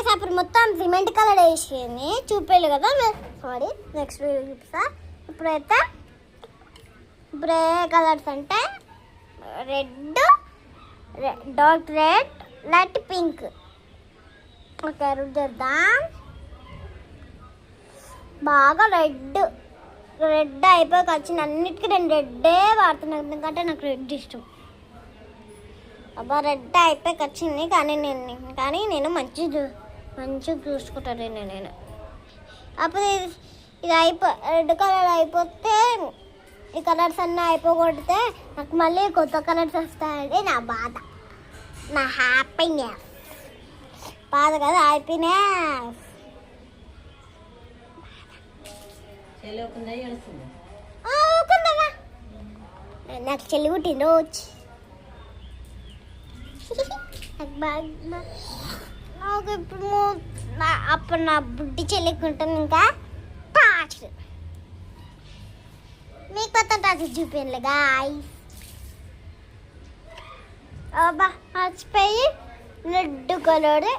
Guys అప్పుడు మొత్తం cement colour వేసింది చూపేయాలి కదా. సారీ, నెక్స్ట్ వీడియో చూపిస్తా. ఇప్పుడైతే ఇప్పుడు ఏ కలర్స్ అంటే red, dark red, light pink. Okay రుద్దేద్దాం. బాగా రెడ్ అయిపోయాక వచ్చిన అన్నిటికీ నేను రెడ్డే వాడుతున్నాను, ఎందుకంటే నాకు రెడ్ ఇష్టం. అబ్బా రెడ్ అయిపోయాక వచ్చింది, కానీ నేను మంచిగా చూసుకుంటాను నేను. అప్పుడు ఇది రెడ్ కలర్ అయిపోతే, ఈ కలర్స్ అన్నీ అయిపోగొడితే నాకు మళ్ళీ కొత్త కలర్స్ వస్తాయండి. నా బాధ, నా హ్యాపీనెస్. బాధ కదా, హ్యాపీనెస్. నాకు చెల్లి పుట్టింది రోజు. నాకు ఇప్పుడు అప్పుడు నా బుడ్డి చెల్లికి ఉంటుంది ఇంకా టాచ్. మీకు కొత్త టాచ్ చూపించలే గాయ్స్. అబ్బా మర్చిపోయి red colour,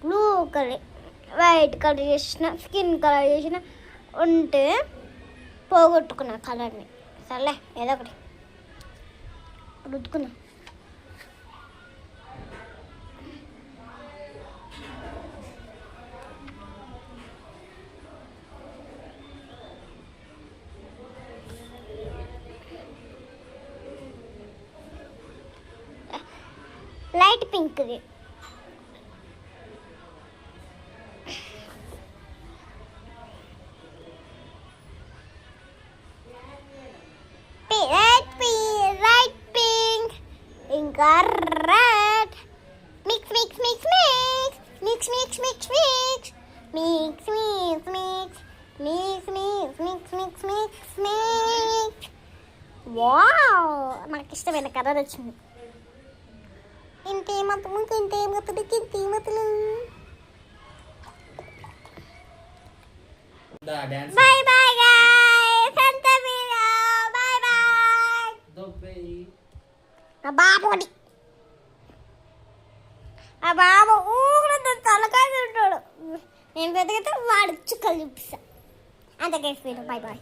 blue colour, white colour చేసిన, స్కిన్ కలర్ చేసిన ఉంటే పోగొట్టుకున్నా కలర్ని. సర్లే ఏదో ఒకటి రుద్దుకున్నా. లైట్ పింక్ది. లైట్ పింక్ ఇంకా red. Mix mix mix mix mix mix mix mix mix mix mix mix mix mix mix mix. Wow, నాకు ఇష్టమైన కలర్ వచ్చింది. Bye bye guys. Santa Vida. Bye bye. నా బాబుని, ఆ బాబు ఊరితో తలకాయ తింటాడు. నేను పెద్దగా వాడు చుక్కలు చూపిస్తా. అంతే గైస్, బై బాయ్.